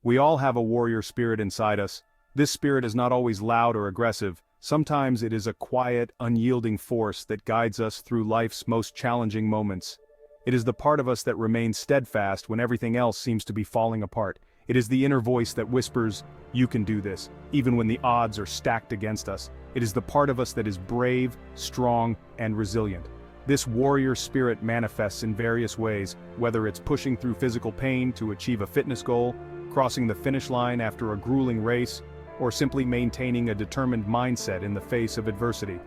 We all have a warrior spirit inside us. This spirit is not always loud or aggressive. Sometimes it is a quiet, unyielding force that guides us through life's most challenging moments. It is the part of us that remains steadfast when everything else seems to be falling apart. It is the inner voice that whispers, "You can do this," even when the odds are stacked against us. It is the part of us that is brave, strong, and resilient. This warrior spirit manifests in various ways, whether it's pushing through physical pain to achieve a fitness goal, crossing the finish line after a grueling race, or simply maintaining a determined mindset in the face of adversity.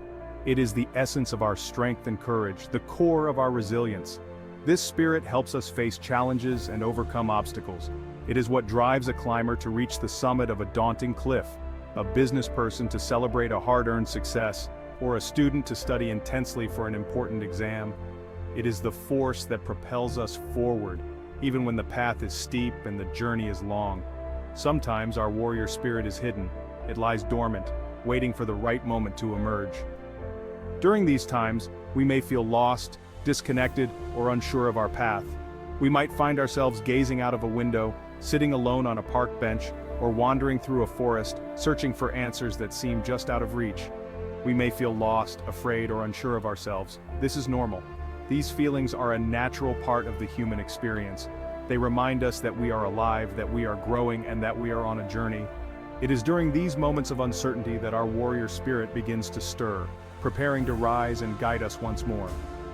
It is the essence of our strength and courage, the core of our resilience. This spirit helps us face challenges and overcome obstacles. It is what drives a climber to reach the summit of a daunting cliff, a business person to celebrate a hard-earned success, or a student to study intensely for an important exam. It is the force that propels us forward, even when the path is steep and the journey is long. Sometimes our warrior spirit is hidden. It lies dormant, waiting for the right moment to emerge. During these times, we may feel lost, disconnected, or unsure of our path. We might find ourselves gazing out of a window, sitting alone on a park bench, or wandering through a forest, searching for answers that seem just out of reach. We may feel lost, afraid, or unsure of ourselves. This is normal. These feelings are a natural part of the human experience. They remind us that we are alive, that we are growing, and that we are on a journey. It is during these moments of uncertainty that our warrior spirit begins to stir, preparing to rise and guide us once more.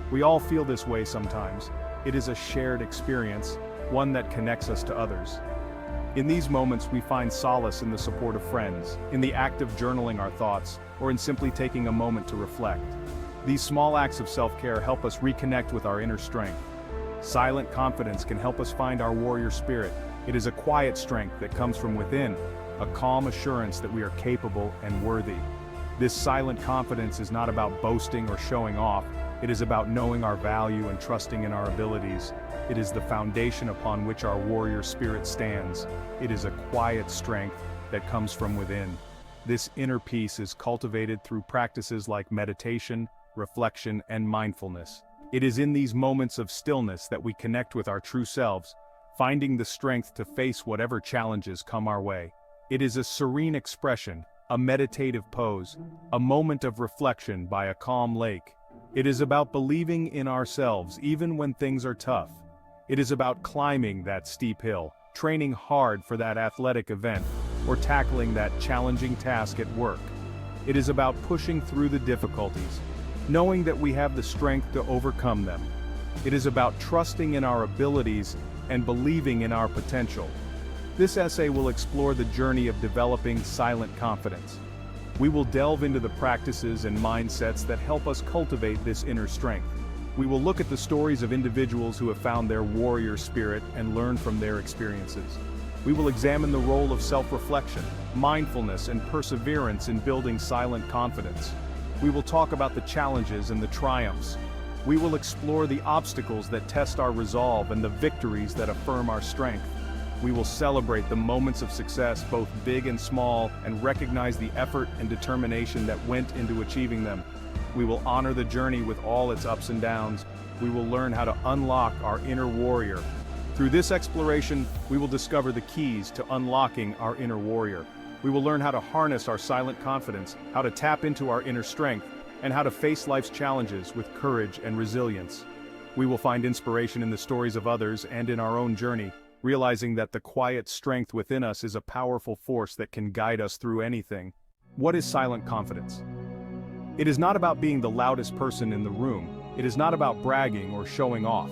We all feel this way sometimes. It is a shared experience, one that connects us to others. In these moments we find solace in the support of friends, in the act of journaling our thoughts, or in simply taking a moment to reflect. These small acts of self-care help us reconnect with our inner strength. Silent confidence can help us find our warrior spirit. It is a quiet strength that comes from within, a calm assurance that we are capable and worthy. This silent confidence is not about boasting or showing off. It is about knowing our value and trusting in our abilities. It is the foundation upon which our warrior spirit stands. It is a quiet strength that comes from within. This inner peace is cultivated through practices like meditation, reflection, and mindfulness. It is in these moments of stillness that we connect with our true selves, finding the strength to face whatever challenges come our way. It is a serene expression, a meditative pose, a moment of reflection by a calm lake. It is about believing in ourselves even when things are tough. It is about climbing that steep hill, training hard for that athletic event, or tackling that challenging task at work. It is about pushing through the difficulties, knowing that we have the strength to overcome them. It is about trusting in our abilities and believing in our potential. This essay will explore the journey of developing silent confidence. We will delve into the practices and mindsets that help us cultivate this inner strength. We will look at the stories of individuals who have found their warrior spirit and learn from their experiences. We will examine the role of self-reflection, mindfulness, and perseverance in building silent confidence. We will talk about the challenges and the triumphs. We will explore the obstacles that test our resolve and the victories that affirm our strength. We will celebrate the moments of success, both big and small, and recognize the effort and determination that went into achieving them. We will honor the journey with all its ups and downs. We will learn how to unlock our inner warrior. Through this exploration, we will discover the keys to unlocking our inner warrior. We will learn how to harness our silent confidence, how to tap into our inner strength, and how to face life's challenges with courage and resilience. We will find inspiration in the stories of others and in our own journey, realizing that the quiet strength within us is a powerful force that can guide us through anything. What is silent confidence? It is not about being the loudest person in the room. It is not about bragging or showing off.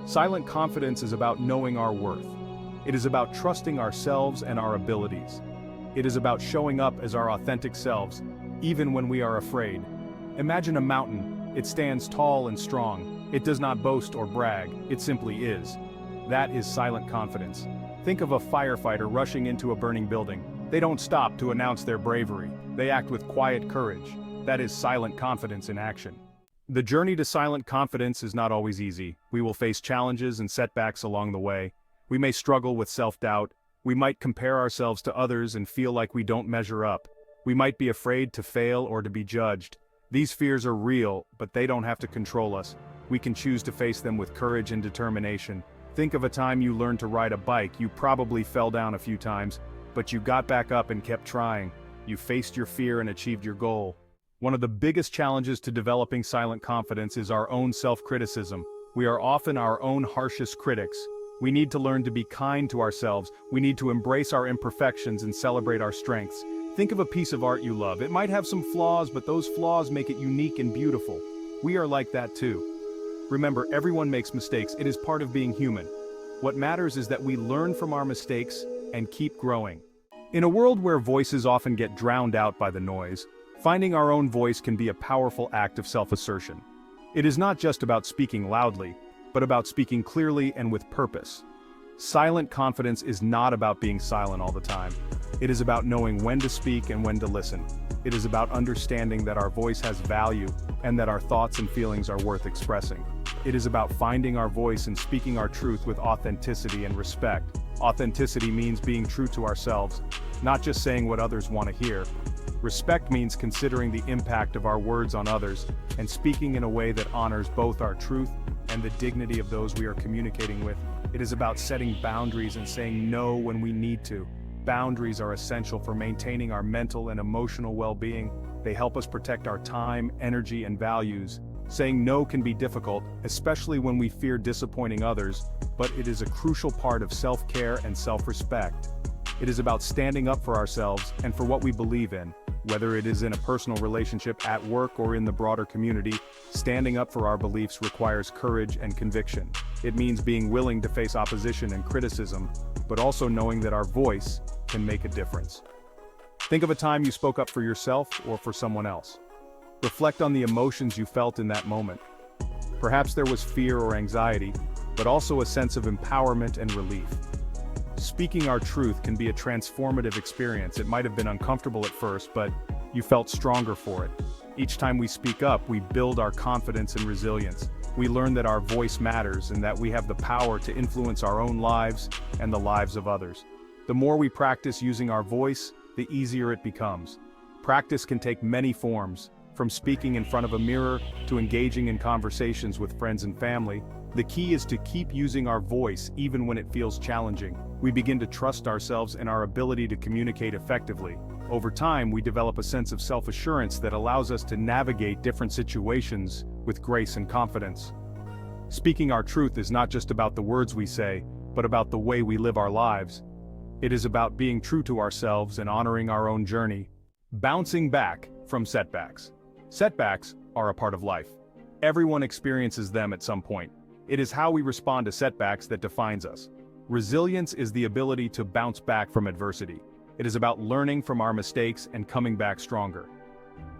Silent confidence is about knowing our worth. It is about trusting ourselves and our abilities. It is about showing up as our authentic selves, even when we are afraid. Imagine a mountain. It stands tall and strong. It does not boast or brag. It simply is. That is silent confidence. Think of a firefighter rushing into a burning building. They don't stop to announce their bravery. They act with quiet courage. That is silent confidence in action. The journey to silent confidence is not always easy. We will face challenges and setbacks along the way. We may struggle with self-doubt. We might compare ourselves to others and feel like we don't measure up. We might be afraid to fail or to be judged. These fears are real, but they don't have to control us. We can choose to face them with courage and determination. Think of a time you learned to ride a bike. You probably fell down a few times, but you got back up and kept trying. You faced your fear and achieved your goal. One of the biggest challenges to developing silent confidence is our own self-criticism. We are often our own harshest critics. We need to learn to be kind to ourselves. We need to embrace our imperfections and celebrate our strengths. Think of a piece of art you love. It might have some flaws, but those flaws make it unique and beautiful. We are like that too. Remember, everyone makes mistakes. It is part of being human. What matters is that we learn from our mistakes and keep growing. In a world where voices often get drowned out by the noise, finding our own voice can be a powerful act of self-assertion. It is not just about speaking loudly, but about speaking clearly and with purpose. Silent confidence is not about being silent all the time. It is about knowing when to speak and when to listen. It is about understanding that our voice has value and that our thoughts and feelings are worth expressing. It is about finding our voice and speaking our truth with authenticity and respect. Authenticity means being true to ourselves, not just saying what others want to hear. Respect means considering the impact of our words on others and speaking in a way that honors both our truth and the dignity of those we are communicating with. It is about setting boundaries and saying no when we need to. Boundaries are essential for maintaining our mental and emotional well-being. They help us protect our time, energy, and values. Saying no can be difficult, especially when we fear disappointing others, but it is a crucial part of self-care and self-respect. It is about standing up for ourselves and for what we believe in. Whether it is in a personal relationship, at work, or in the broader community, standing up for our beliefs requires courage and conviction. It means being willing to face opposition and criticism, but also knowing that our voice can make a difference. Think of a time you spoke up for yourself or for someone else. Reflect on the emotions you felt in that moment. Perhaps there was fear or anxiety, but also a sense of empowerment and relief. Speaking our truth can be a transformative experience. It might have been uncomfortable at first, but you felt stronger for it. Each time we speak up, we build our confidence and resilience. We learn that our voice matters and that we have the power to influence our own lives and the lives of others. The more we practice using our voice, the easier it becomes. Practice can take many forms, from speaking in front of a mirror to engaging in conversations with friends and family. The key is to keep using our voice even when it feels challenging. We begin to trust ourselves and our ability to communicate effectively. Over time, we develop a sense of self-assurance that allows us to navigate different situations with grace and confidence. Speaking our truth is not just about the words we say, but about the way we live our lives. It is about being true to ourselves and honoring our own journey. Bouncing back from setbacks. Setbacks are a part of life. Everyone experiences them at some point. It is how we respond to setbacks that defines us. Resilience is the ability to bounce back from adversity. It is about learning from our mistakes and coming back stronger.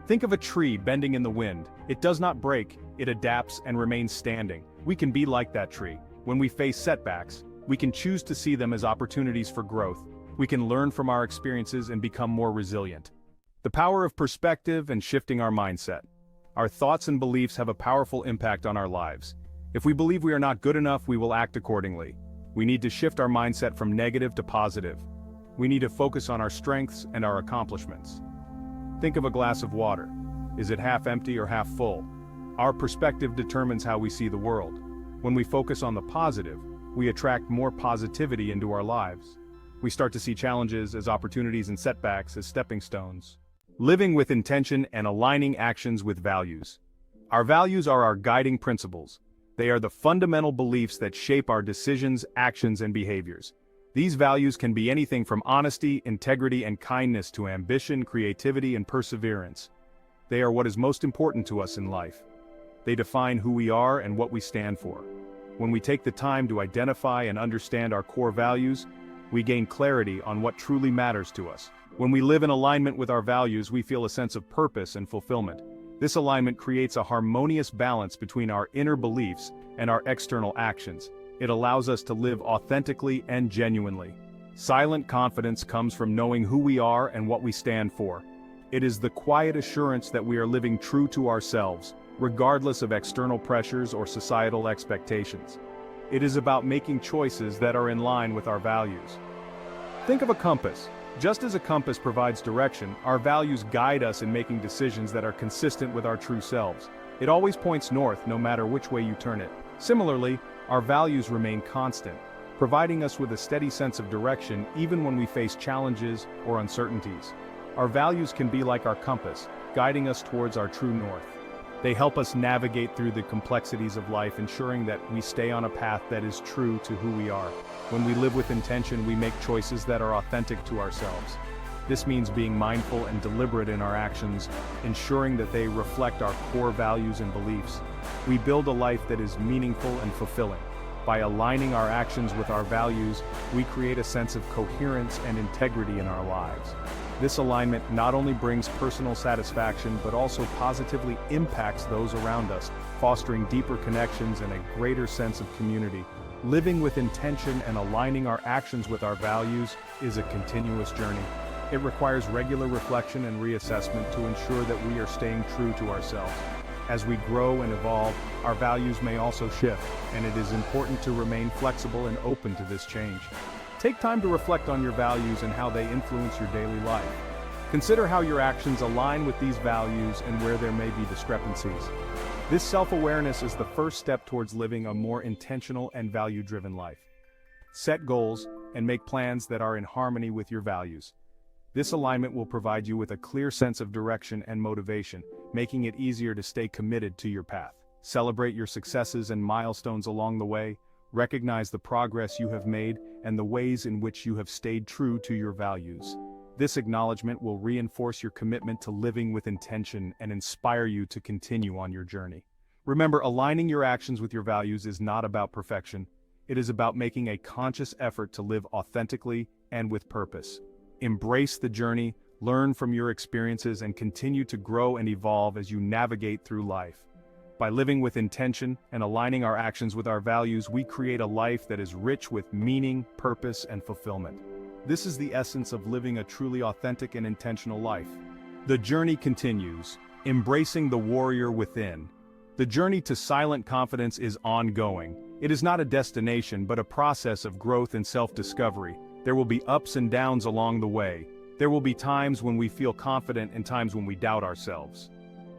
Think of a tree bending in the wind. It does not break, it adapts and remains standing. We can be like that tree. When we face setbacks, we can choose to see them as opportunities for growth. We can learn from our experiences and become more resilient. The power of perspective and shifting our mindset. Our thoughts and beliefs have a powerful impact on our lives. If we believe we are not good enough, we will act accordingly. We need to shift our mindset from negative to positive. We need to focus on our strengths and our accomplishments. Think of a glass of water. Is it half empty or half full? Our perspective determines how we see the world. When we focus on the positive, we attract more positivity into our lives. We start to see challenges as opportunities and setbacks as stepping stones. Living with intention and aligning actions with values. Our values are our guiding principles. They are the fundamental beliefs that shape our decisions, actions, and behaviors. These values can be anything from honesty, integrity, and kindness to ambition, creativity, and perseverance. They are what is most important to us in life. They define who we are and what we stand for. When we take the time to identify and understand our core values, we gain clarity on what truly matters to us. When we live in alignment with our values, we feel a sense of purpose and fulfillment. This alignment creates a harmonious balance between our inner beliefs and our external actions. It allows us to live authentically and genuinely. Silent confidence comes from knowing who we are and what we stand for. It is the quiet assurance that we are living true to ourselves, regardless of external pressures or societal expectations. It is about making choices that are in line with our values. Think of a compass. Just as a compass provides direction, our values guide us in making decisions that are consistent with our true selves. It always points north no matter which way you turn it. Similarly, Our values remain constant, providing us with a steady sense of direction even when we face challenges or uncertainties. Our values can be like our compass, guiding us towards our true north. They help us navigate through the complexities of life, ensuring that we stay on a path that is true to who we are. When we live with intention, we make choices that are authentic to ourselves. This means being mindful and deliberate in our actions, ensuring that they reflect our core values and beliefs. We build a life that is meaningful and fulfilling. By aligning our actions with our values, we create a sense of coherence and integrity in our lives. This alignment not only brings personal satisfaction but also positively impacts those around us, fostering deeper connections and a greater sense of community. Living with intention and aligning our actions with our values is a continuous journey. It requires regular reflection and reassessment to ensure that we are staying true to ourselves. As we grow and evolve, our values may also shift, and it is important to remain flexible and open to this change. Take time to reflect on your values and how they influence your daily life. Consider how your actions align with these values and where there may be discrepancies. This self-awareness is the first step towards living a more intentional and value-driven life. Set goals and make plans that are in harmony with your values. This alignment will provide you with a clear sense of direction and motivation, making it easier to stay committed to your path. Celebrate your successes and milestones along the way. Recognize the progress you have made and the ways in which you have stayed true to your values. This acknowledgement will reinforce your commitment to living with intention and inspire you to continue on your journey. Remember, aligning your actions with your values is not about perfection. It is about making a conscious effort to live authentically and with purpose. Embrace the journey, learn from your experiences, and continue to grow and evolve as you navigate through life. By living with intention and aligning our actions with our values, we create a life that is rich with meaning, purpose, and fulfillment. This is the essence of living a truly authentic and intentional life. The journey continues, embracing the warrior within. The journey to silent confidence is ongoing. It is not a destination, but a process of growth and self-discovery. There will be ups and downs along the way. There will be times when we feel confident and times when we doubt ourselves.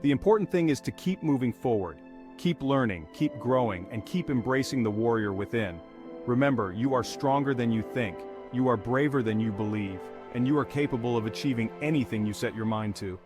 The important thing is to keep moving forward, keep learning, keep growing, and keep embracing the warrior within. Remember, you are stronger than you think, you are braver than you believe, and you are capable of achieving anything you set your mind to.